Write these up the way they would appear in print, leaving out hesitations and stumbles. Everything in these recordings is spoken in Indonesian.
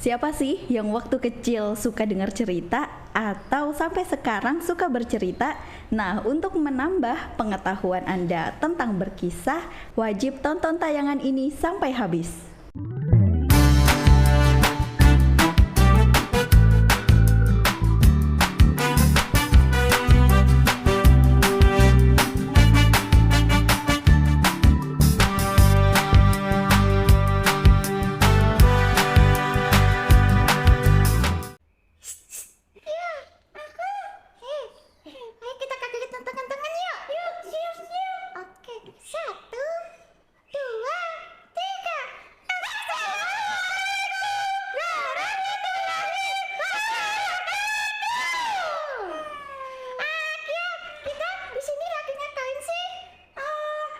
Siapa sih yang waktu kecil suka dengar cerita atau sampai sekarang suka bercerita? Nah, untuk menambah pengetahuan Anda tentang berkisah, wajib tonton tayangan ini sampai habis. Ayo kita kagetin tangan-tangan yuk. Yuk, siap. Oke, 1, 2, 3. Kia, kita di sini lagi ngapain sih?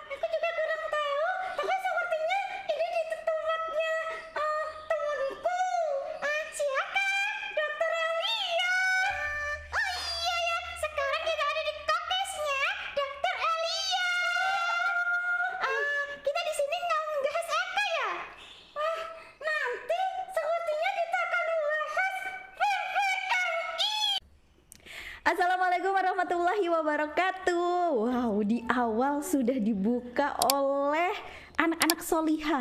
Aku juga kurang tahu. Tapi sepertinya ini di tempatnya temanku. Siapa? Dokter Elia. Oh iya ya, sekarang kita ada di kokesnya Dokter Elia. Kita di sini nggak membahas apa ya? Nanti sepertinya kita akan membahas Assalamualaikum warahmatullahi wabarakatuh. Wow, di awal sudah dibuka oleh anak-anak solihah.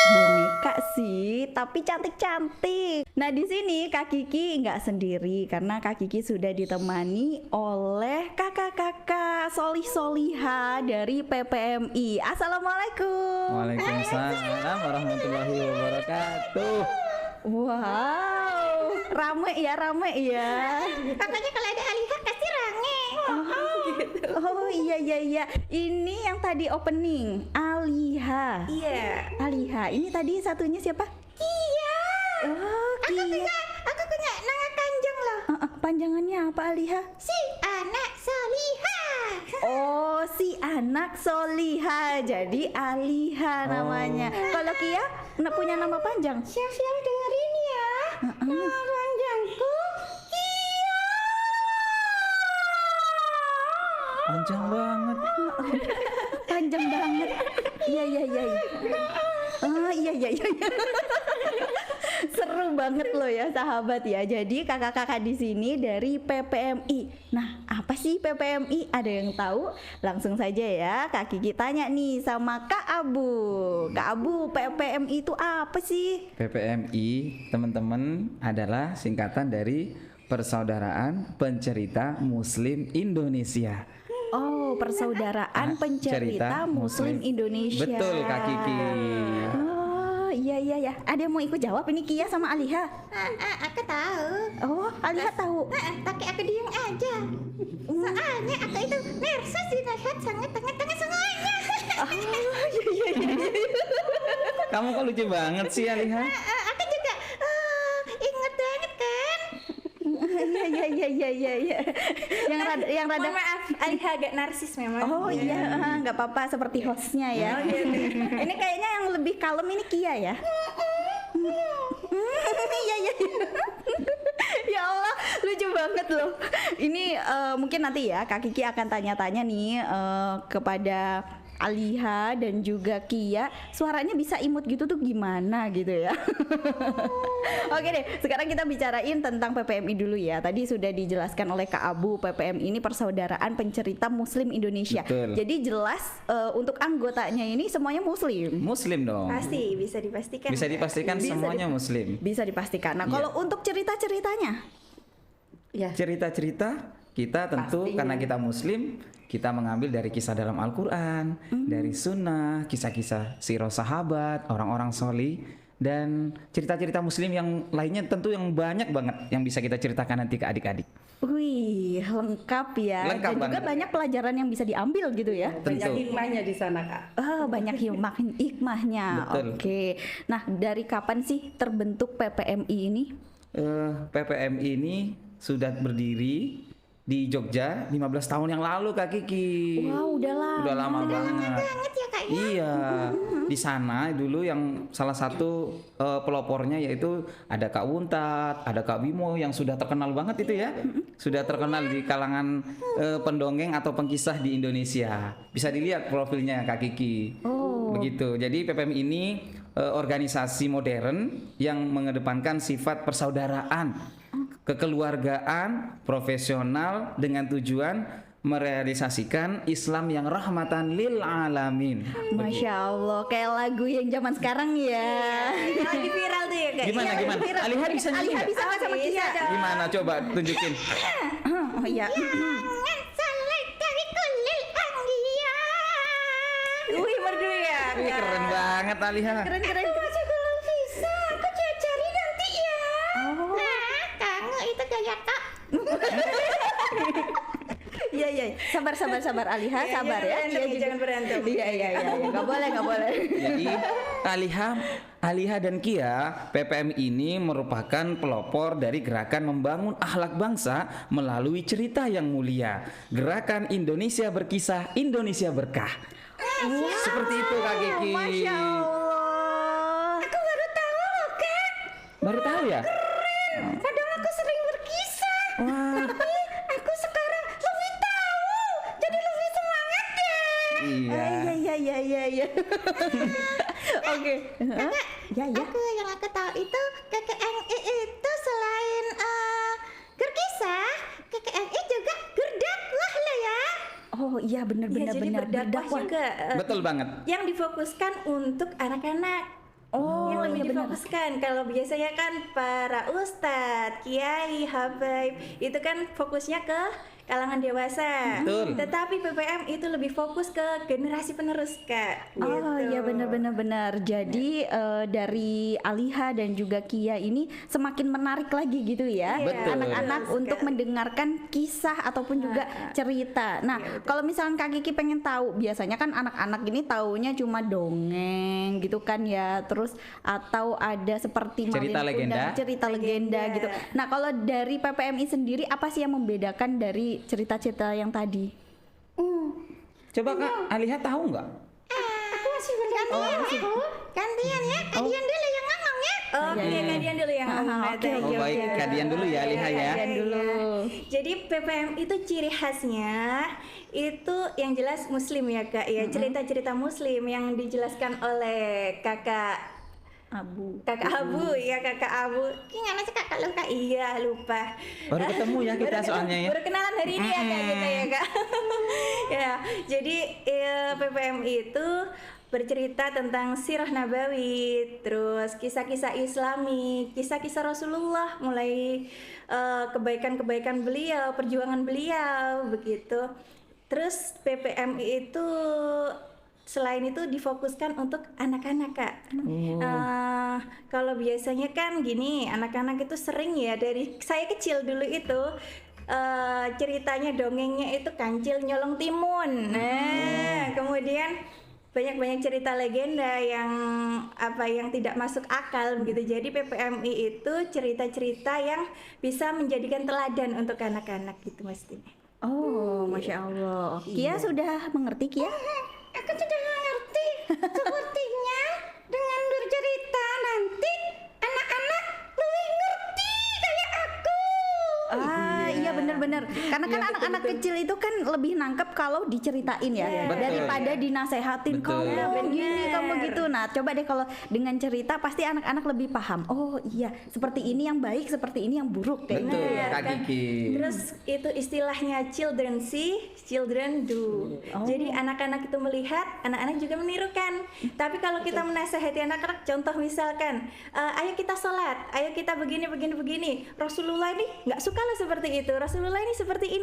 Boneka sih, tapi cantik-cantik. Nah, di sini Kak Kiki nggak sendiri karena Kak Kiki sudah ditemani oleh kakak-kakak solih-solihah dari PPMI. Assalamualaikum. Waalaikumsalam warahmatullahi wabarakatuh. Wow, rame ya. Pokoknya kalau ada Alifah pasti rame. Oh iya. Ini yang tadi opening, Aliha. Iya. Aliha. Ini tadi satunya siapa? Iya. Oh, Aku Kia. punya nama panjang loh. Panjangannya apa Aliha? Si anak solihah. Oh, si anak soliha. Jadi Aliha namanya. Kalau Kia punya nama panjang? Siap-siap dengerin ya. Nama panjangku Kia. Panjang banget. Panjang banget. Iya. Oh, iya. Seru banget loh ya sahabat ya. Jadi kakak-kakak di sini dari PPMI. Nah, apa sih PPMI? Ada yang tahu? Langsung saja ya Kak Kiki tanya nih sama Kak Abu. Kak Abu, PPMI itu apa sih? PPMI, teman-teman, adalah singkatan dari Persaudaraan Pencerita Muslim Indonesia. Oh, Persaudaraan Pencerita Muslim Indonesia. Betul, Kak Kiki. Oh, iya. Ada yang mau ikut jawab ini Kia sama Aliha? Aku tahu. Oh, Aliha tahu. Tapi aku diam aja. Soalnya aku itu nervous dilihat sangat tengah-tengah semuanya. Oh, iya. Kamu kok lucu banget sih, Aliha? Aku juga inget banget kan. Iya. Yang rada. Mohon maaf, Aliha agak narsis memang. Oh iya, nggak apa-apa seperti hostnya ya. Ini kayaknya yang lebih kalem ini Kia ya. Iya. Ya Allah, lucu banget loh. Ini mungkin nanti ya Kak Kiki akan tanya-tanya nih kepada Aliha dan juga Kia, suaranya bisa imut gitu tuh gimana gitu ya. Oke deh, sekarang kita bicarain tentang PPMI dulu ya. Tadi sudah dijelaskan oleh Kak Abu, PPMI ini Persaudaraan Pencerita Muslim Indonesia. Betul. Jadi jelas untuk anggotanya ini semuanya Muslim. Muslim dong. Pasti bisa dipastikan. Bisa dipastikan semuanya Muslim. Bisa dipastikan. Nah, Iya. kalau untuk cerita-ceritanya, Ya. Cerita-cerita kita tentu Pastinya. karena kita Muslim, kita mengambil dari kisah dalam Al-Quran, dari Sunnah, kisah-kisah sirah sahabat, orang-orang solih, dan cerita-cerita Muslim yang lainnya tentu yang banyak banget yang bisa kita ceritakan nanti ke adik-adik. wih lengkap ya. Lengkap dan juga banget. banyak pelajaran yang bisa diambil gitu ya. Tentu. hikmahnya di sana, Kak. Banyak hikmahnya. Betul. Oke. Nah, dari kapan sih terbentuk PPMI ini? PPMI ini sudah berdiri di Jogja 15 tahun yang lalu, Kak Kiki. Wow, udah lama. Udah lama banget. Banget ya Kak. Iya, di sana dulu yang salah satu pelopornya yaitu ada Kak Wuntat, ada Kak Bimo yang sudah terkenal banget itu ya. Sudah terkenal di kalangan pendongeng atau pengkisah di Indonesia. Bisa dilihat profilnya Kak Kiki. Oh. Begitu. Jadi PPM ini organisasi modern yang mengedepankan sifat persaudaraan, kekeluargaan, profesional dengan tujuan merealisasikan Islam yang rahmatan lil alamin. Masya Allah, kayak lagu yang zaman sekarang ya. Yang lagi viral tuh ya kak. Gimana Iya, gimana? viral. Aliha bisa nyanyi Aliha nggak? bisa nggak sama Bisa Kia? dong. Gimana coba tunjukin. Oh iya. Jangan salah dari kulil anbiya. Wih merdu ya. Wih, keren banget Aliha. Keren. Aku masih belum bisa. Aku cari nanti ya. Oh. Nah, kamu itu gaya tak. Iya iya, sabar Aliha, Iya, sabar ya. jangan berantem, Iya, jangan berantem. Iya, nggak boleh. Jadi Aliha dan Kia, PPM ini merupakan pelopor dari gerakan membangun akhlak bangsa melalui cerita yang mulia. Gerakan Indonesia Berkisah, Indonesia Berkah. Seperti itu Kak Kiki. Masya Allah. Aku baru tahu loh, Kak. Baru tahu ya? Padahal aku sering berkisah. Wah, Tapi aku sekarang lebih tahu. Jadi lebih semangat deh. iya. Iya. Oke. Ya. Yang aku tahu itu KKNI itu selain berkisah, KKNI juga berdakwah lah ya. Oh iya benar. Iya, jadi berdakwah juga. Betul banget. Yang difokuskan untuk anak-anak. Oh, yang lebih iya benar. difokuskan. Kalau biasanya kan para ustadz, kiai, habaib itu kan fokusnya ke kalangan dewasa. Betul. Tetapi PPM itu lebih fokus ke generasi penerus kak. Oh Gitu. iya benar. Jadi dari Aliha dan juga Kia ini semakin menarik lagi gitu ya, Betul. anak-anak Betul untuk sekali. mendengarkan kisah ataupun juga cerita. Nah kalau misalkan Kak Kiki pengen tahu, biasanya kan anak-anak ini taunya cuma dongeng gitu kan ya, terus atau ada seperti Cerita Malin legenda. Kundang, cerita legenda Legenda. gitu. Nah kalau dari PPMI sendiri apa sih yang membedakan dari cerita-cerita yang tadi? Coba Kak, Aliha tahu nggak? Aku masih gantian ya. Gantian ya. Kalian dulu yang ngomong ya. Oke, Kadian dulu yang ngomong. Oke, Oh baik, Kadian dulu ya Aliha ya. Kadian dulu. Jadi PPM itu ciri khasnya itu yang jelas muslim ya kak ya, cerita-cerita muslim yang dijelaskan oleh kakak Abu. ya kakak Abu. Gimana sih Kak kalau Kak? Iya lupa. Baru ketemu ya kita soalnya ya. Baru kenalan hari ini ya kak kita ya kak. Ya jadi PPM itu bercerita tentang sirah nabawi, terus kisah-kisah Islami, kisah-kisah Rasulullah, mulai kebaikan-kebaikan beliau, perjuangan beliau begitu. Terus PPM itu selain itu difokuskan untuk anak-anak kak. Kalau biasanya kan gini, anak-anak itu sering ya dari saya kecil dulu itu ceritanya dongengnya itu kancil nyolong timun. Nah, kemudian banyak-banyak cerita legenda yang yang tidak masuk akal begitu. Jadi PPMI itu cerita-cerita yang bisa menjadikan teladan untuk anak-anak gitu mestinya. Oh, Masya Allah. Kia sudah mengerti Kia? Aku sudah mengerti. Sepertinya dengan bercerita nanti anak-anak lebih ngerti kayak aku. Iya benar-benar. Karena kan anak-anak kecil itu kan lebih nangkep kalau diceritain ya, Betul. daripada dinasehatin Betul. kamu gini, Benar. kamu gitu. Nah, coba deh kalau dengan cerita pasti anak-anak lebih paham. Oh iya, seperti ini yang baik, seperti ini yang buruk kayak Betul, gitu. Kak Kiki. Terus itu istilahnya children see, children do. Jadi anak-anak itu melihat, anak-anak juga menirukan. Tapi kalau kita menasehati anak-anak, contoh misalkan, ayo kita sholat, ayo kita begini. Rasulullah ini nggak suka loh seperti itu. Rasulullah ini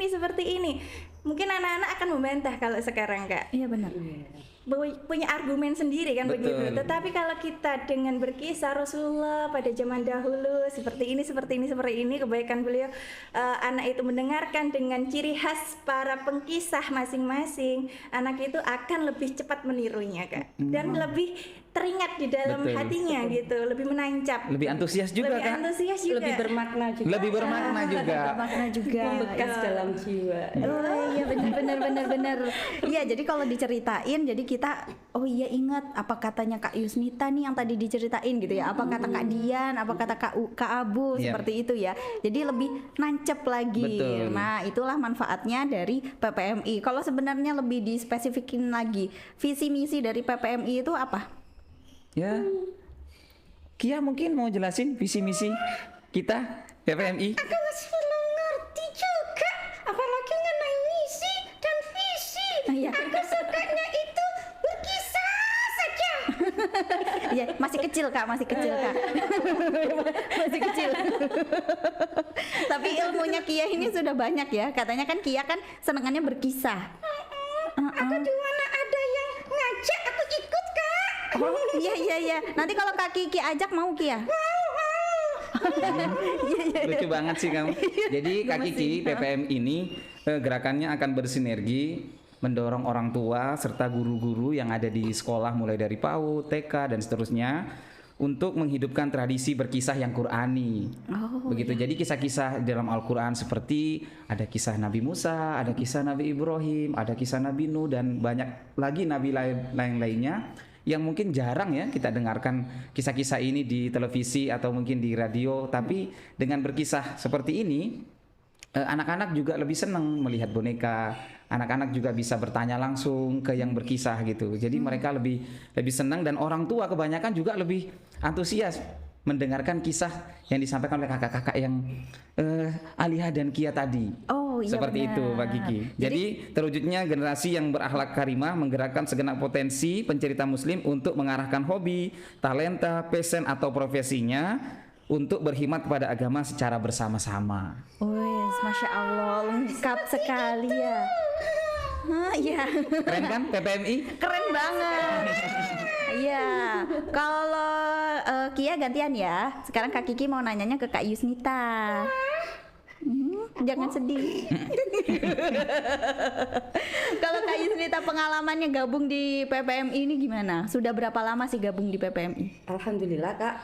seperti ini. Mungkin anak-anak akan membantah kalau sekarang kak. Iya benar. Punya argumen sendiri kan Betul. begitu. Tetapi kalau kita dengan berkisah Rasulullah pada zaman dahulu seperti ini kebaikan beliau, anak itu mendengarkan dengan ciri khas para pengkisah masing-masing, anak itu akan lebih cepat menirunya kak, dan lebih teringat di dalam Betul. hatinya gitu, lebih menancap, Lebih antusias juga lebih Kak. antusias juga. Lebih bermakna juga. Lebih bermakna juga. Makna juga. Membekas dalam jiwa. Oh iya benar. Iya jadi kalau diceritain jadi kita oh iya ingat apa katanya Kak Yusnita nih yang tadi diceritain gitu ya, apa kata Kak Dian, apa kata Kak Abu, Iya. seperti itu ya. Jadi lebih nancep lagi. Betul. Nah itulah manfaatnya dari PPMI. Kalau sebenarnya lebih dispesifikin lagi, visi misi dari PPMI itu apa? Ya, Kia mungkin mau jelasin visi misi kita PPMI. Aku masih belum ngerti juga, apalagi mengenai misi dan visi. Iya. Aku sukanya itu berkisah saja. Iya, masih kecil Kak, masih kecil Kak. Masih kecil. Tapi ilmunya Kia ini sudah banyak ya. Katanya kan Kia kan senengannya berkisah. Aku di mana ada yang ngajak aku ikut, Kak. Oh, iya. Nanti kalau Kak Kiki ajak mau Kia? Lucu banget sih kamu. Jadi Kak Kiki PPM ini gerakannya akan bersinergi mendorong orang tua serta guru-guru yang ada di sekolah mulai dari PAUD, TK dan seterusnya untuk menghidupkan tradisi berkisah yang Qurani. Begitu. Jadi kisah-kisah dalam Al-Qur'an seperti ada kisah Nabi Musa, ada kisah Nabi Ibrahim, ada kisah Nabi Nuh dan banyak lagi nabi lainnya yang mungkin jarang ya kita dengarkan kisah-kisah ini di televisi atau mungkin di radio, tapi dengan berkisah seperti ini anak-anak juga lebih senang melihat boneka. Anak-anak juga bisa bertanya langsung ke yang berkisah gitu. Jadi mereka lebih senang dan orang tua kebanyakan juga lebih antusias mendengarkan kisah yang disampaikan oleh kakak-kakak yang Aliha dan Kia tadi. Oh iya, seperti benar. itu Pak Kiki. Jadi terwujudnya generasi yang berakhlak karimah menggerakkan segenap potensi pencerita muslim untuk mengarahkan hobi, talenta, passion atau profesinya untuk berkhidmat kepada agama secara bersama-sama. Wes, Masya Allah, lengkap sekali ya. Iya. Keren kan PPMI? Keren banget. Iya. Kalau Kia gantian ya. Sekarang Kak Kiki mau nanyanya ke Kak Yusnita. Jangan sedih. Kalau Kak Yusnita pengalamannya gabung di PPMI ini gimana? Sudah berapa lama sih gabung di PPMI? Alhamdulillah Kak,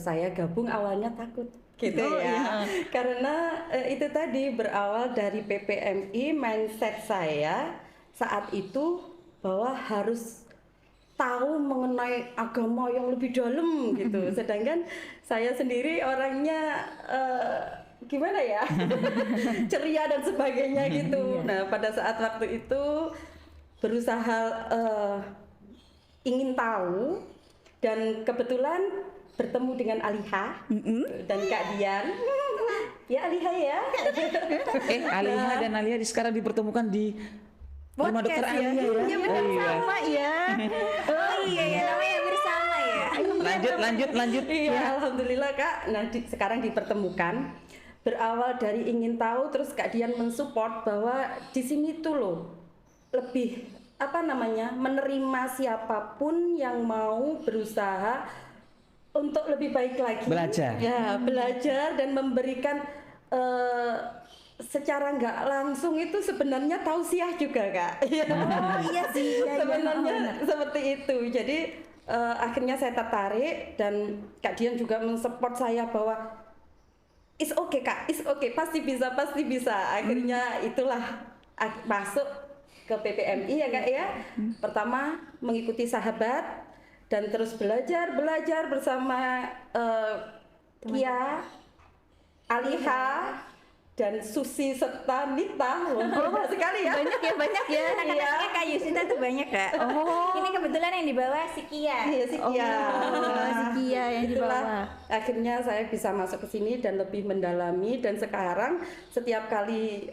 saya gabung awalnya takut gitu ya. Karena itu tadi berawal dari PPMI, mindset saya saat itu bahwa harus tahu mengenai agama yang lebih dalam gitu. Sedangkan saya sendiri orangnya gimana ya, ceria dan sebagainya gitu. Nah pada saat waktu itu berusaha ingin tahu dan kebetulan bertemu dengan Aliha dan Kak Dian. Ya Aliha ya. Aliha dan Alia sekarang dipertemukan di rumah dokter Alia ya. Iya benar sama ya. Oh iya ya, namanya bersama ya. Lanjut. Iya, alhamdulillah Kak. Nah, sekarang dipertemukan. Berawal dari ingin tahu, terus Kak Dian mensupport bahwa di sini tuh loh lebih menerima siapapun yang mau berusaha untuk lebih baik lagi. Belajar. Ya, belajar dan memberikan secara nggak langsung itu sebenarnya tausiah juga Kak. Oh iya sih. Sebenarnya seperti itu. Jadi akhirnya saya tertarik dan Kak Dian juga mensupport saya bahwa it's okay Kak, it's okay, pasti bisa. Akhirnya itulah masuk ke PPMI ya Kak ya. Pertama mengikuti sahabat dan terus belajar bersama Kia, Aliha dan Susi serta Nita. Banyak sekali ya. Banyak ya. Anak-anaknya Kak Yusnita tuh banyak Kak. Ini kebetulan yang di bawah si Kia. Iya si Kia. si Kia yang di Itulah, bawah. akhirnya saya bisa masuk ke sini dan lebih mendalami dan sekarang setiap kali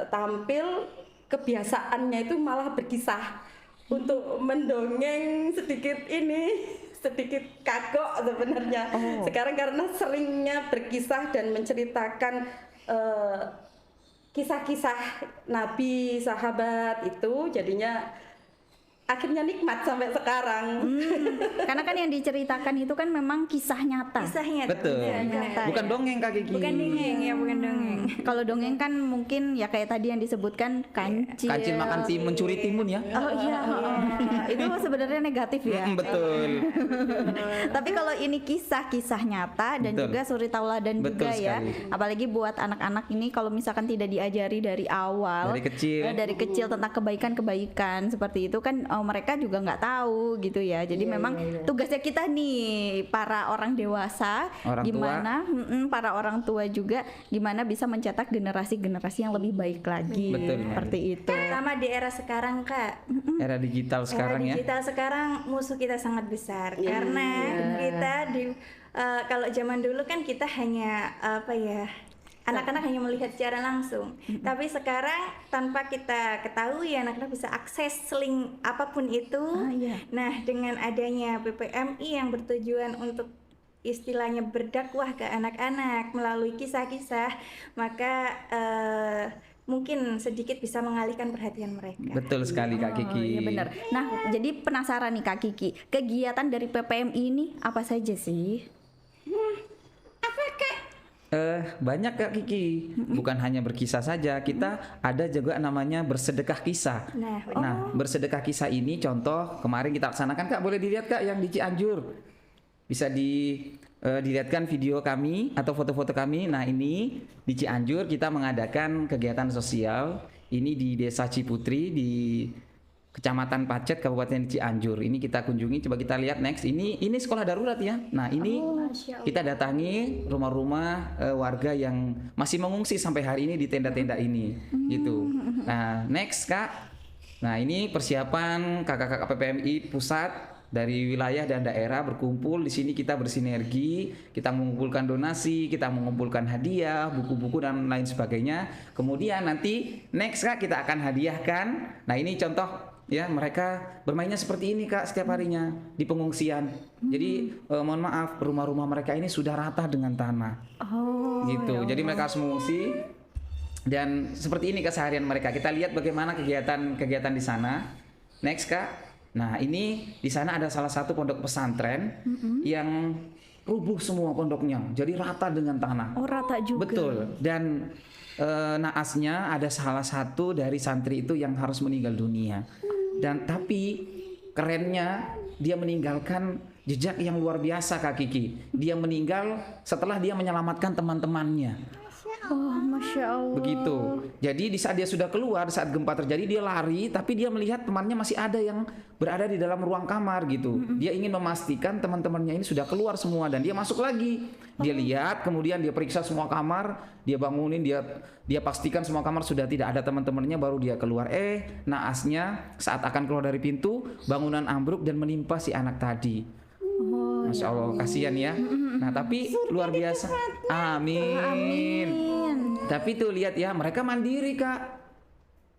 tampil kebiasaannya itu malah berkisah untuk mendongeng sedikit kagok sebenarnya. Sekarang karena seringnya berkisah dan menceritakan kisah-kisah Nabi, sahabat itu jadinya akhirnya nikmat sampai sekarang. Karena kan yang diceritakan itu kan memang kisah nyata. Kisahnya Betul. Nyata, Bukan ya. dongeng Kak Kiki. bukan dongeng ya, bukan dongeng. Kalau dongeng kan mungkin ya kayak tadi yang disebutkan kancil. Kancil makan mencuri timun ya. Oh iya, itu sebenarnya negatif ya. Betul. Tapi kalau ini kisah-kisah nyata dan Betul. juga suri tauladan Betul juga ya. sekali. Apalagi buat anak-anak ini kalau misalkan tidak diajari dari awal, Dari kecil. dari kecil tentang kebaikan-kebaikan seperti itu kan mereka juga nggak tahu gitu ya. Jadi memang tugasnya kita nih para orang dewasa, Orang tua. gimana para orang tua juga gimana bisa mencetak generasi-generasi yang lebih baik lagi. Betul. Seperti itu. Terutama di era sekarang Kak. Era digital sekarang Era ya. digital sekarang musuh kita sangat besar karena kita kalau zaman dulu kan kita hanya apa ya, anak-anak hanya melihat secara langsung. Tapi sekarang tanpa kita ketahui anak-anak bisa akses link apapun itu. Iya. Nah, dengan adanya PPMI yang bertujuan untuk istilahnya berdakwah ke anak-anak melalui kisah-kisah, maka mungkin sedikit bisa mengalihkan perhatian mereka. Betul sekali Kak Kiki. Oh, iya benar. Nah, jadi penasaran nih Kak Kiki, kegiatan dari PPMI ini apa saja sih? Banyak Kak Kiki, bukan hanya berkisah saja, kita ada juga namanya bersedekah kisah. Nah, Nah, bersedekah kisah ini contoh kemarin kita laksanakan Kak, boleh dilihat Kak yang di Cianjur. Bisa dilihatkan video kami atau foto-foto kami. Nah, ini di Cianjur kita mengadakan kegiatan sosial. Ini di Desa Ciputri di Kecamatan Pacet, Kabupaten Cianjur. Ini kita kunjungi, coba kita lihat next. Ini sekolah darurat ya. Nah, ini kita datangi rumah-rumah warga yang masih mengungsi sampai hari ini di tenda-tenda ini, gitu. Nah, next Kak. Nah, ini persiapan kakak-kakak PPMI pusat dari wilayah dan daerah berkumpul di sini, kita bersinergi, kita mengumpulkan donasi, kita mengumpulkan hadiah, buku-buku dan lain sebagainya. Kemudian nanti next Kak kita akan hadiahkan. Nah, ini contoh ya, mereka bermainnya seperti ini Kak setiap harinya di pengungsian. Jadi mohon maaf, rumah-rumah mereka ini sudah rata dengan tanah. Oh, Gitu. Jadi mereka harus mengungsi dan seperti ini keseharian mereka. Kita lihat bagaimana kegiatan di sana. Next Kak. Nah, ini di sana ada salah satu pondok pesantren yang rubuh semua pondoknya. Jadi rata dengan tanah. Oh, rata juga. Betul. Dan naasnya ada salah satu dari santri itu yang harus meninggal dunia. Dan tapi kerennya dia meninggalkan jejak yang luar biasa Kak Kiki. Dia meninggal setelah dia menyelamatkan teman-temannya. Oh, Masya Allah. Begitu. Jadi di saat dia sudah keluar, saat gempa terjadi dia lari, tapi dia melihat temannya masih ada yang berada di dalam ruang kamar gitu. Dia ingin memastikan teman-temannya ini sudah keluar semua dan dia masuk lagi. Dia lihat, kemudian dia periksa semua kamar, dia bangunin, dia pastikan semua kamar sudah tidak ada teman-temannya, baru dia keluar. Naasnya saat akan keluar dari pintu, bangunan ambruk dan menimpa si anak tadi. Masya Allah, kasihan ya. Nah, tapi luar biasa. Amin. Tapi tuh lihat ya, mereka mandiri Kak.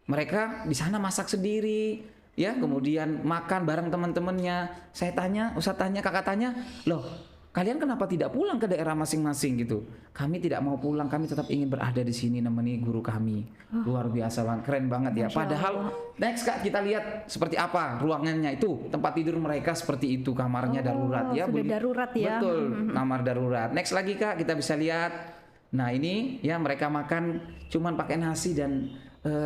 Mereka di sana masak sendiri, ya. Kemudian makan bareng teman-temannya. Saya tanya, Ustaz tanya, kakak tanya, loh, kalian kenapa tidak pulang ke daerah masing-masing gitu? Kami tidak mau pulang, kami tetap ingin berada di sini nemeni guru kami. Luar biasa banget, keren banget ya. Padahal next Kak kita lihat seperti apa ruangannya itu, tempat tidur mereka seperti itu, kamarnya darurat ya. Sudah darurat ya. Betul, kamar darurat. Next lagi Kak kita bisa lihat. Nah, ini ya mereka makan cuman pakai nasi dan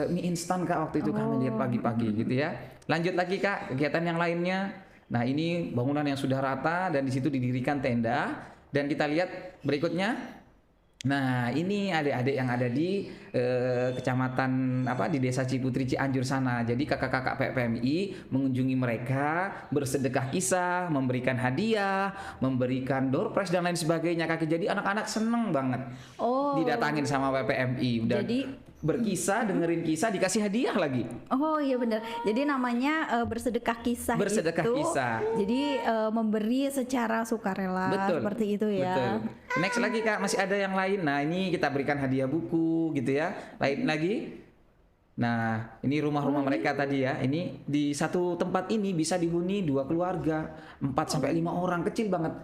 mie instan Kak waktu itu kami lihat pagi-pagi gitu ya. Lanjut lagi Kak, kegiatan yang lainnya. Nah, ini bangunan yang sudah rata dan di situ didirikan tenda dan kita lihat berikutnya. Nah, ini adik-adik yang ada di kecamatan di Desa Ciputri Cianjur sana. Jadi kakak-kakak PPMI mengunjungi mereka, bersedekah kisah, memberikan hadiah, memberikan door prize dan lain sebagainya. Kaki jadi anak-anak seneng banget. Oh. Didatangin sama PPMI. Udah Jadi berkisah, dengerin kisah, dikasih hadiah lagi. Oh iya benar. Jadi namanya bersedekah kisah. Bersedekah itu. kisah. Jadi memberi secara sukarela. Betul. Seperti itu ya. Betul. Next lagi Kak, masih ada yang lain. Nah, ini kita berikan hadiah buku gitu ya. Lain lagi. Nah, ini rumah-rumah mereka tadi ya. Ini di satu tempat ini bisa dihuni 2 keluarga, 4 sampai 5 orang, kecil banget.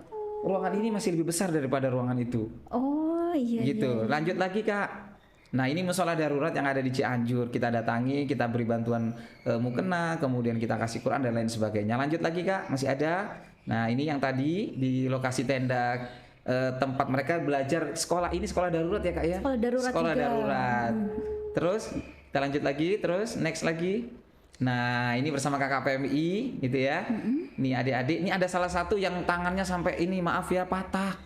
Ruangan ini masih lebih besar daripada ruangan itu. Oh iya. Gitu. Lanjut lagi Kak. Nah, ini musola darurat yang ada di Cianjur. Kita datangi, kita beri bantuan mukena, kemudian kita kasih Quran dan lain sebagainya. Lanjut lagi Kak, masih ada. Nah, ini yang tadi di lokasi tenda tempat mereka belajar sekolah. Ini sekolah darurat ya Kak ya? Sekolah darurat Sekolah juga. darurat. Terus kita lanjut lagi, terus next lagi. Nah, ini bersama kakak PMI gitu ya. Nih adik-adik, ini ada salah satu yang tangannya sampai ini maaf ya patah.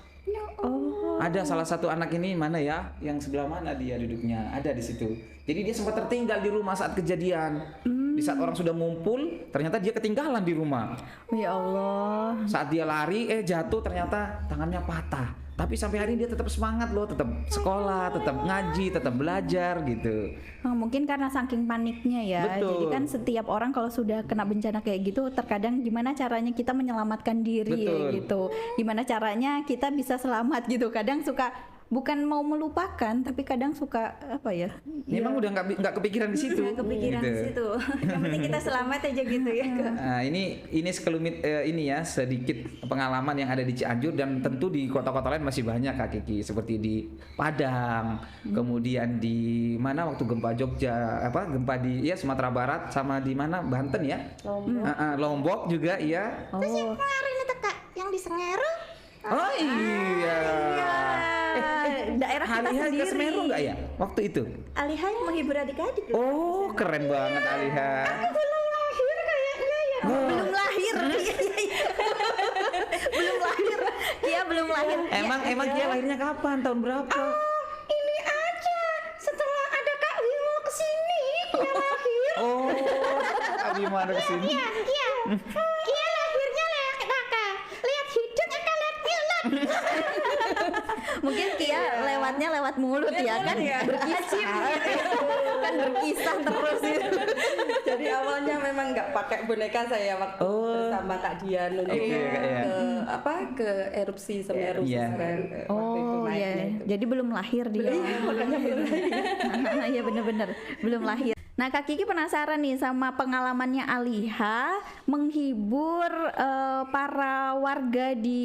Ada salah satu anak ini mana ya? Yang sebelah mana dia duduknya? Ada di situ. Jadi dia sempat tertinggal di rumah saat kejadian. Di saat orang sudah ngumpul, ternyata dia ketinggalan di rumah. Ya Allah. Saat dia lari, jatuh ternyata tangannya patah. Tapi sampai hari ini dia tetap semangat loh, tetap sekolah, tetap ngaji, tetap belajar gitu. Mungkin karena saking paniknya ya. Betul. Jadi kan setiap orang kalau sudah kena bencana kayak gitu, terkadang gimana caranya kita menyelamatkan diri Betul. gitu. Gimana caranya kita bisa selamat gitu. Kadang suka bukan mau melupakan, tapi kadang suka apa ya? Memang udah nggak kepikiran di situ. Nggak kepikiran gitu. di situ. Yang penting kita selamat aja gitu ya. Kak. Nah, ini sekelumit ini ya sedikit pengalaman yang ada di Cianjur dan tentu di kota-kota lain masih banyak Kak Kiki, seperti di Padang, kemudian di mana waktu gempa Jogja, gempa di Sumatera Barat, sama di mana Banten ya, Lombok juga ya. Terus yang kemarin itu Kak, yang di Semeru. Oh iya. Daerah kita Aliha ke sendiri. Semeru nggak ya waktu itu? Aliha yang menghibur adik-adik loh. Oh keren banget Aliha. Belum lahir kayaknya ya. Belum lahir. Belum lahir. Kia belum lahir. Emang dia lahirnya kapan? Tahun berapa? Ini aja setelah ada Kak Wimo kesini dia lahir. Oh, Abi mana kesini? Iya. Dia lahirnya lihat Kakak. Lihat hidungnya Kak, lihat mulut. Mungkin Kia lewatnya lewat mulut ya kan, berkisah kan berkisah terus gitu. Jadi awalnya memang nggak pakai boneka saya waktu bersama Kak Dian untuk ke erupsi Semeru Iya. kemarin. Waktu itu Oh naiknya iya, itu. jadi belum lahir dia. Makanya belum lahir. Iya bener-bener belum lahir. Nah Kak Kiki penasaran nih sama pengalamannya Aliha menghibur para warga di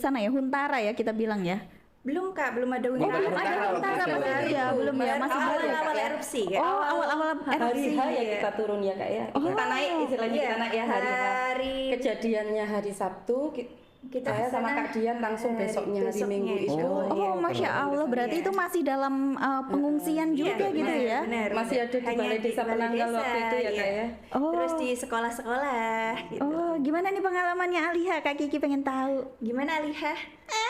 sana ya, Huntara ya kita bilang ya. Belum Kak, belum ada belum undangan. ada Huntara berarti ya, belum ya, masih awal, baru ya, Kak, awal ya? erupsi ya. Oh awal-awal Hari erupsi. H ya kita turun ya Kak ya. Kita naik istilahnya Iya, kita naik ya hari H. hari- Kejadiannya hari Sabtu Kita saya sama kesana Kak Dian langsung besoknya hari Minggu itu. Oh Masya Allah, berarti itu masih dalam pengungsian juga gitu ya? Benar, Masih ada di Hanya Balai Desa Balai Penanggal Desa, waktu itu ya, Kak, ya? Oh. Terus di sekolah-sekolah gitu. Oh gimana nih pengalamannya Aliha, Kak Kiki pengen tahu. Gimana Aliha?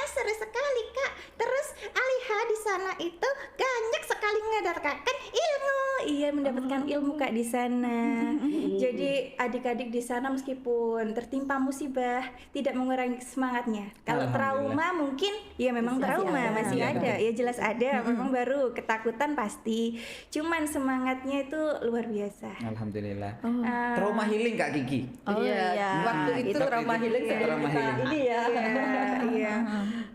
Seru sekali Kak. Terus Aliha di sana itu banyak sekali mengajarkan ilmu. Iya, mendapatkan ilmu Kak di sana. Jadi adik-adik di sana meskipun tertimpa musibah tidak mengurangi semangatnya. Kalau trauma mungkin ya memang trauma masih ada. Ya jelas ada, memang baru ketakutan pasti. Cuman semangatnya itu luar biasa. Alhamdulillah. Trauma healing Kak Kiki. Oh iya. Waktu itu Waktu ramah itu, healing iya. sebelum Ramah kita healing. ini ya. Iya.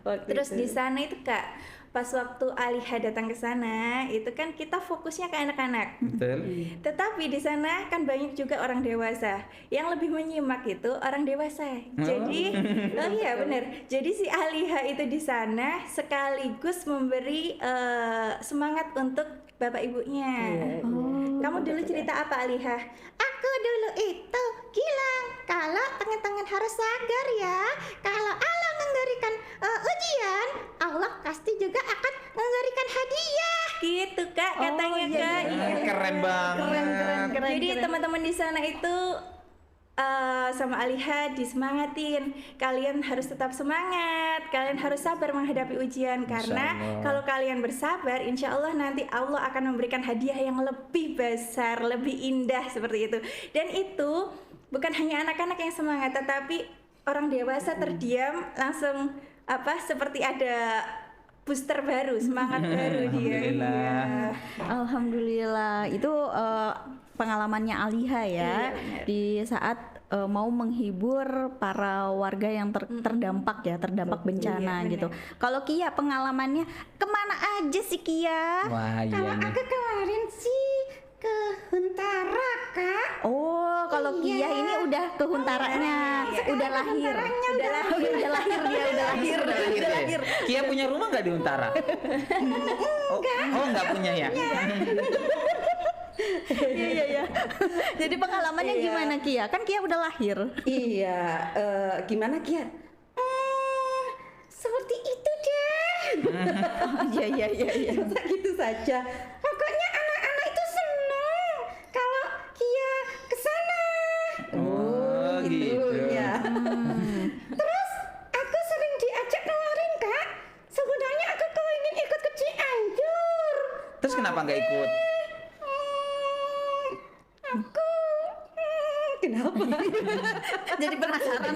Waktu Terus itu. di sana itu Kak, pas waktu Aliha datang ke sana, itu kan kita fokusnya ke anak-anak. Betul. Tetapi di sana kan banyak juga orang dewasa. Yang lebih menyimak itu orang dewasa. Jadi, oh iya benar. Jadi si Aliha itu di sana sekaligus memberi semangat untuk bapak ibunya. Kamu dulu cerita apa Aliha? Aku dulu itu bilang kalau tangan-tangan harus sabar ya. Kalau Allah memberikan ujian, Allah pasti juga akan memberikan hadiah. Gitu Kak katanya Kak. Iya. Keren banget. Jadi teman-teman di sana itu sama Aliha disemangatin, kalian harus tetap semangat, kalian harus sabar menghadapi ujian karena Allah. kalau kalian bersabar, insya Allah nanti Allah akan memberikan hadiah yang lebih besar, lebih indah seperti itu. Dan itu bukan hanya anak-anak yang semangat, tetapi orang dewasa terdiam langsung seperti ada booster baru, semangat baru dia. Alhamdulillah. Iya. Alhamdulillah itu pengalamannya Aliha ya, di saat mau menghibur para warga yang terdampak bencana Iya, gitu. Kalau Kia pengalamannya kemana aja sih Kia? Wah iya Kalau nih. aku kemarin sih ke Huntara Kak. Oh kalau Kia ini udah ke Huntaranya, udah lahir, udah lahir dia, udah lahir. Kia punya rumah nggak di Untara? Oh nggak punya ya? Iya. Jadi pengalamannya gimana Kia? Kan Kia udah lahir. Iya, gimana Kia? Seperti itu deh. Iya. Masa gitu saja. Pokoknya anak-anak itu senang kalau Kia ke sana. Oh gitu. Ya. Terus aku sering diajak kemarin Kak. Sebenarnya aku ingin ikut ke Cianjur. Terus kenapa nggak ikut? Aku Jadi penasaran.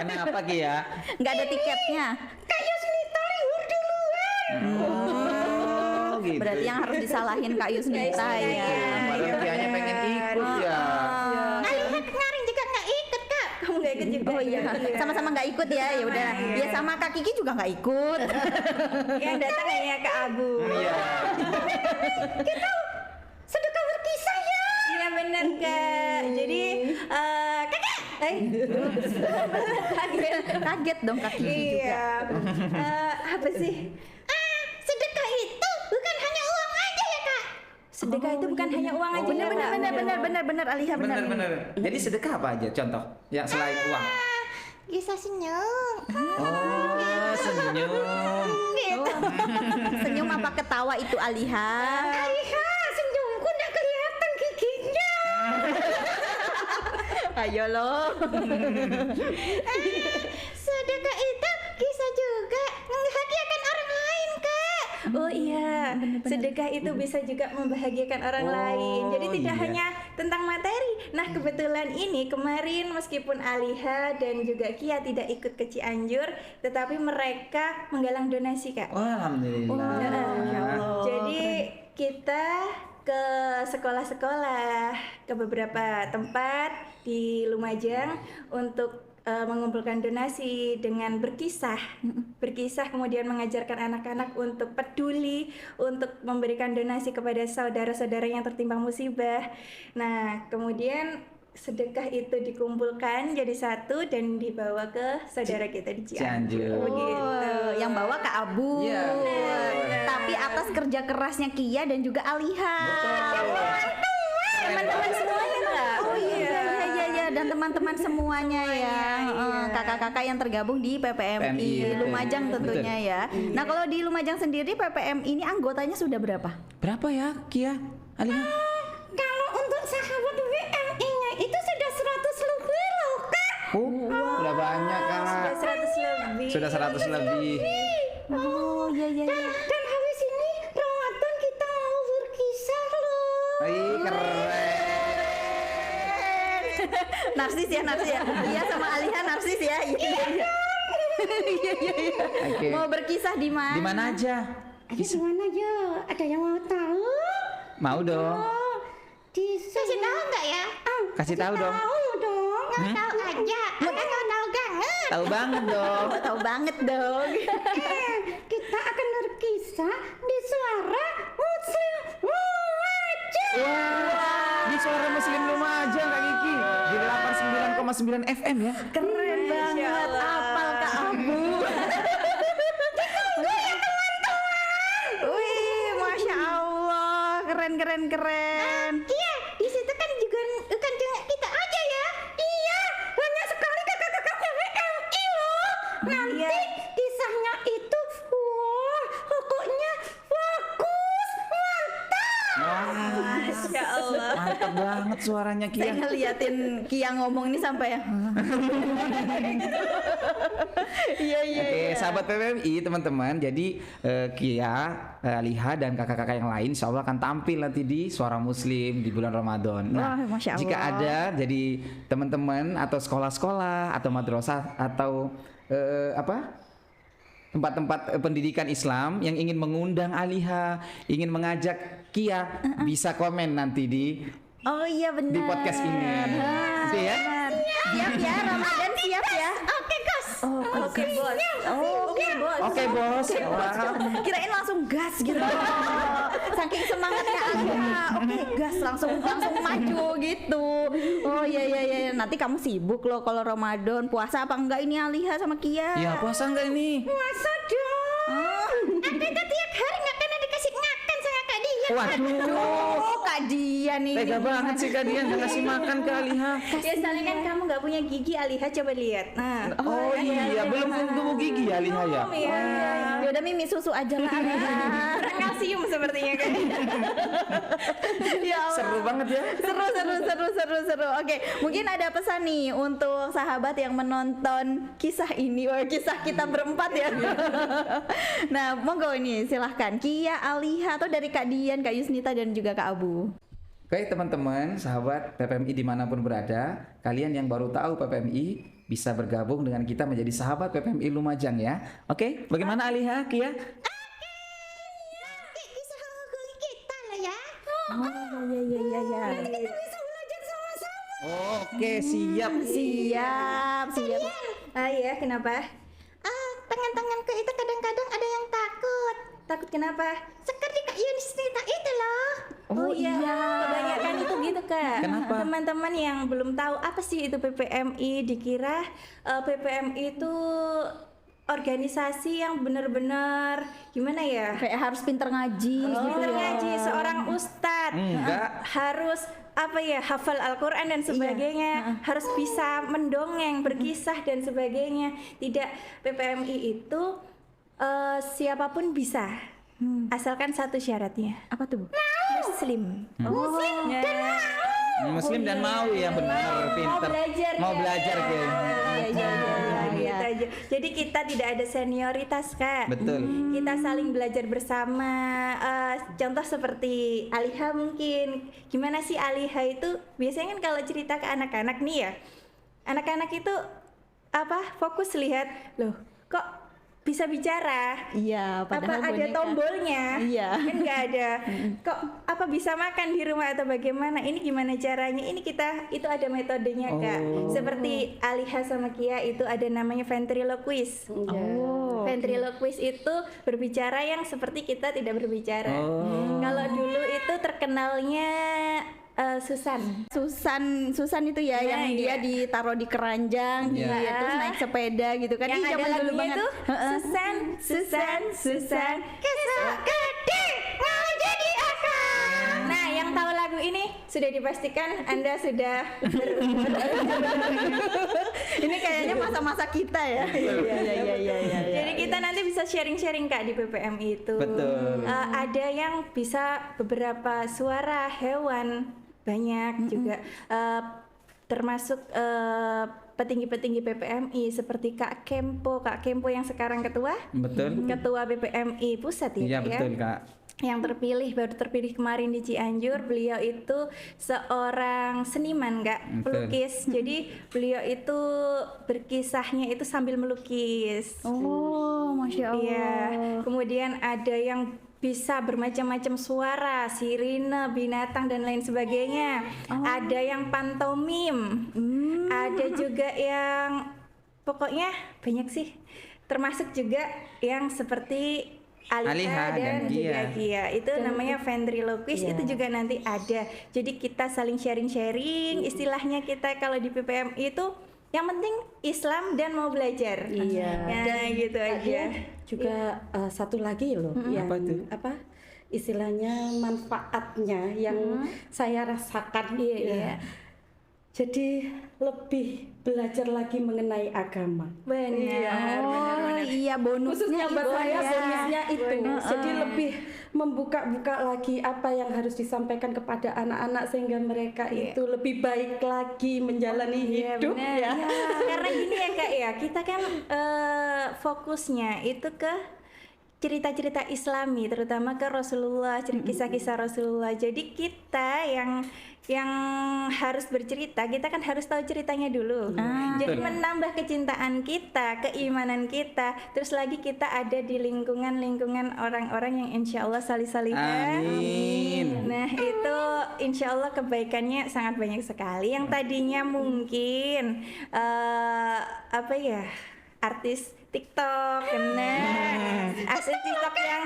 Kenapa Kia? Nggak ada tiketnya. Kak Yusnita libur duluan. Oh, gitu. Berarti yang harus disalahin Kak Yusnita ya. Padahal Kianya pengen ikut ya. Alina kemarin juga nggak ikut Kak. Kamu nggak ikut juga? Oh iya, sama-sama nggak ikut ya. Ya udah. Ya sama Kak Kiki juga nggak ikut. Yang datang hanya Kak Abu. Iya. Sedekah berkisah ya. Iya benar Kak. Jadi kakak. Kaget dong Kak Kiki juga. Iya. Apa sih? Sedekah itu bukan hanya uang aja ya Kak. Sedekah itu bukan hanya uang aja. Bener ya, bener Kak? bener Alihah bener. Bener. Jadi sedekah apa aja contoh? Ya selain uang. Bisa senyum. Oh, senyum. Senyum apa ketawa itu Alihah? Alina, senyumku nggak kelihatan giginya. Ayo lo. Sedekah itu bisa juga membahagiakan orang lain Kak. Oh iya, sedekah itu bisa juga membahagiakan orang Oh, lain. Jadi tidak iya. hanya tentang materi. Nah kebetulan ini kemarin meskipun Aliha dan juga Kia tidak ikut ke Cianjur, tetapi mereka menggalang donasi Kak. Oh, alhamdulillah. Jadi kita ke sekolah-sekolah, ke beberapa tempat di Lumajang untuk mengumpulkan donasi dengan berkisah kemudian mengajarkan anak-anak untuk peduli, untuk memberikan donasi kepada saudara-saudara yang tertimpa musibah. Nah kemudian sedekah itu dikumpulkan jadi satu dan dibawa ke saudara kita di Cianjur. Cianjur. Begitu. Yang bawa Kak Abu. Iya. Tapi atas kerja kerasnya Kia dan juga Alihah. Teman-teman semuanya Kak. Oh iya dan teman-teman semuanya ya. Kakak-kakak yang tergabung di PPMI PMI, Lumajang betul. tentunya ya. Nah, kalau di Lumajang sendiri PPMI ini anggotanya sudah berapa? Berapa ya Kia? Alihah? Kalau untuk sahabat WMI-nya itu sudah 100 lebih loh Kak. Udah banyak Kak. Sudah 100 lebih. Sudah 100 lebih. Oh iya. Dan habis ini Ramadan kita mau berkisah loh. Ih, keren. narsis ya. Iya sama Alihah narsis ya. Iya. Oke. Mau berkisah di mana? Di mana aja? Ada di mana ya? Ada yang mau tahu? Mau dong. Oh, kasih tahu nggak ya? Kasih tahu dong. Tahu dong. Nggak tahu aja. Aku tahu banget. Tahu banget dong. Oh, tahu banget dong. Kita akan berkisah di suara Muslim Lumajang. Wah, di Suara Muslim Lumajang Kak Kiki. Di 89,9 FM ya. Keren banget. Apal Kak Abu. Wih, masya Allah, keren. Iya, di situ kan juga bukan cuma kita aja ya. Iya, banyak sekali kakak-kakak WMI loh. Nanti kisahnya itu, wah, pokoknya bagus, mantap. Wah, Masya Allah. mantap banget suaranya Saya Kia. ngeliatin Kia ngomong ini sampai ya. Iya. Oke, sahabat PPMI teman-teman. Jadi Kia, Alihah dan kakak-kakak yang lain insya Allah akan tampil nanti di Suara Muslim di bulan Ramadan. Wah, Masya Allah. jika ada jadi teman-teman atau sekolah-sekolah atau madrasah atau tempat-tempat pendidikan Islam yang ingin mengundang Alihah, ingin mengajak Kia, bisa komen nanti di Oh iya benar. di podcast ini. Oke ya? Benar. Siap ya, Ramadan siap ya. Oke, Gus. Oke bos. Oke bos. Oke bos. Wah. Kirain langsung gas gitu. Saking semangatnya Alihah. Oke, gas langsung maju gitu. Oh iya. Nanti kamu sibuk loh kalau Ramadan. Puasa apa enggak ini Alihah sama Kia? Ya puasa enggak ini? Puasa dong. Ada tiap hari nggak pernah dikasih makan sama Kak Dia. Waduh. Oh, Kak Dian nih. Tega banget sih Kak Dian nggak kasih makan ke Alihah. Ya soalnya kan kamu nggak punya gigi, Alihah coba lihat. Nah. Oh iya, belum tumbuh gigi ya Alihah ya. Iya. Ya udah Mimi susu aja lah Alihah. Kurang kalsium sepertinya kan. Ya Allah. Seru banget ya. Seru. Oke, mungkin ada pesan nih untuk sahabat yang menonton kisah ini, wah kisah kita berempat ya. Nah, monggo ini silahkan Kia, Alihah atau dari Kak Dian, Kak Yusnita dan juga Kak Abu. Oke teman-teman, sahabat PPMI dimanapun berada, kalian yang baru tahu PPMI bisa bergabung dengan kita menjadi sahabat PPMI Lumajang ya. Oke, bagaimana Aliha, Kia? Nanti bisa hubungi kita lah ya. Iya. Nanti kita bisa belajar sama-sama. Oke, siap. Siap. Ah iya, kenapa? Tangan-tanganku itu kadang-kadang ada yang takut. Takut kenapa? Seperti Kak Yunis cerita itu loh. Oh iya. Kebanyakan itu gitu Kak. Kenapa? Teman-teman yang belum tahu apa sih itu PPMI, dikira PPMI itu organisasi yang benar-benar gimana ya? Kayak harus pinter ngaji gitu Pinter ya. ngaji, seorang ustadz Enggak. harus apa ya, hafal Al-Quran dan sebagainya, harus bisa mendongeng, berkisah dan sebagainya. Tidak, PPMI itu siapapun bisa, asalkan satu syaratnya, Apa tuh, Bu? Muslim. Muslim dan mau ya, benar, pinter. Mau belajar Iya. Gitu aja. Jadi kita tidak ada senioritas Kak. Betul. Kita saling belajar bersama. Contoh seperti Aliha mungkin. Gimana sih Aliha itu? Biasanya kan kalau cerita ke anak-anak nih ya, anak-anak itu fokus lihat, loh kok bisa bicara? Iya, padahal Apa ada boneka. tombolnya? Iya. Kan nggak ada. Kok apa bisa makan di rumah atau bagaimana? Ini gimana caranya? Ini itu ada metodenya Kak. Oh. Seperti Aliha sama Kia itu ada namanya ventriloquist. Oh. Ventriloquist itu berbicara yang seperti kita tidak berbicara. Oh. Kalau dulu itu terkenalnya Susan itu ya, Iya, yang dia iya. ditaruh di keranjang, Iya. dia terus naik sepeda gitu kan. yang Ih, ada zaman dulu lagunya banget. itu Heeh. Susan kesok gede mau jadi akang. Nah, yang tahu lagu ini sudah dipastikan Anda sudah Ini kayaknya masa-masa kita ya. Iya. Jadi kita nanti bisa sharing-sharing Kak di PPMI itu. Betul. Ada yang bisa beberapa suara hewan banyak juga. Termasuk petinggi-petinggi PPMI seperti Kak Kempo yang sekarang ketua Betul. PPMI pusat Iya, ya. betul, Kak. Yang baru terpilih kemarin di Cianjur. Beliau itu seorang seniman Kak, Betul. pelukis. Jadi beliau itu berkisahnya itu sambil melukis. Oh, Masya Allah. Iya. Kemudian ada yang bisa bermacam-macam suara, sirine, binatang dan lain sebagainya. Ada yang pantomim. Ada juga yang pokoknya banyak sih. Termasuk juga yang seperti Aliha Aliha dan dan juga Kia. Kia. Itu namanya ventriloquist. Itu juga nanti ada. Jadi kita saling sharing-sharing. Istilahnya kita kalau di PPM itu yang penting Islam dan mau belajar. Iya. Ya, gitu aja. Juga satu lagi loh, yang Apa tuh? istilahnya manfaatnya yang saya rasakan. Iya. Jadi lebih belajar lagi mengenai agama. Benar. Oh, iya, bonusnya Khususnya buat itu saya ya. bonusnya itu. Bonus. Jadi lebih membuka-buka lagi apa yang harus disampaikan kepada anak-anak sehingga mereka itu lebih baik lagi menjalani Iya, hidup benar. ya. Karena gini ya Kak ya, kita kan fokusnya itu ke cerita-cerita Islami, terutama ke Rasulullah, kisah-kisah Rasulullah. Jadi kita yang harus bercerita, kita kan harus tahu ceritanya dulu. Jadi menambah kecintaan kita, keimanan kita, terus lagi kita ada di lingkungan orang-orang yang insya Allah salih-salihah. Amin. Nah itu insya Allah kebaikannya sangat banyak sekali. Yang tadinya mungkin artis TikTok, nah artis TikTok yang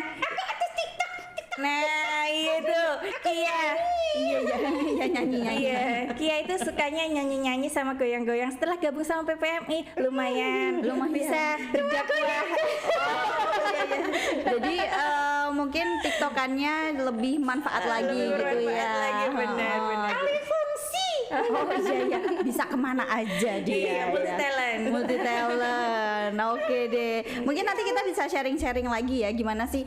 nah itu Kia. Iya, nyanyi. Iya, Kia itu sukanya nyanyi-nyanyi sama goyang-goyang. Setelah gabung sama PPMI, lumayan bisa berdakwah. Jadi mungkin TikTokannya lebih manfaat lagi gitu Bermanfaat ya. lagi, benar. Oh iya, bisa kemana aja dia. Iya, multi talent. Multi talent. Oke deh. Mungkin nanti kita bisa sharing-sharing lagi ya, gimana sih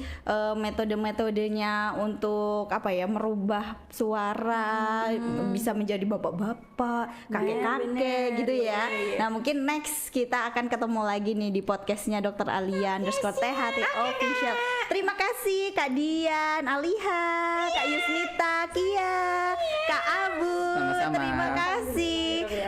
metode-metodenya untuk merubah suara bisa menjadi bapak-bapak, kakek-kakek benar. gitu ya. Iya. Nah mungkin next kita akan ketemu lagi nih di podcastnya Dr. Alia _THT Official. Terima kasih Kak Dian, Aliha, Kak Yusnita, Kia. Kak Abu. Sama-sama. Terima kasih.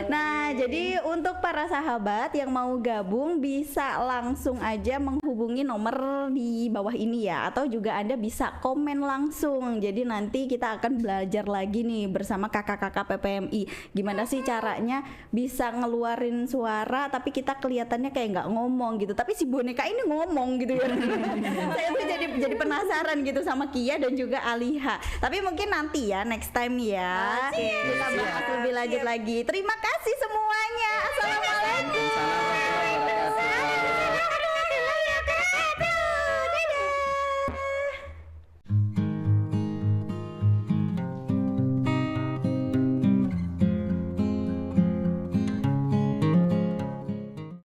Nah, jadi untuk para sahabat yang mau gabung bisa langsung aja menghubungi nomor di bawah ini ya, atau juga Anda bisa komen langsung. Jadi nanti kita akan belajar lagi nih bersama kakak-kakak PPMI. Gimana sih caranya bisa ngeluarin suara tapi kita kelihatannya kayak nggak ngomong gitu. Tapi si boneka ini ngomong gitu ya. Saya tuh jadi penasaran gitu sama Kia dan juga Aliha. Tapi mungkin nanti ya next time ya. Kita bahas lebih lanjut lagi. Terima kasih semuanya. Assalamualaikum. Assalamualaikum warahmatullahi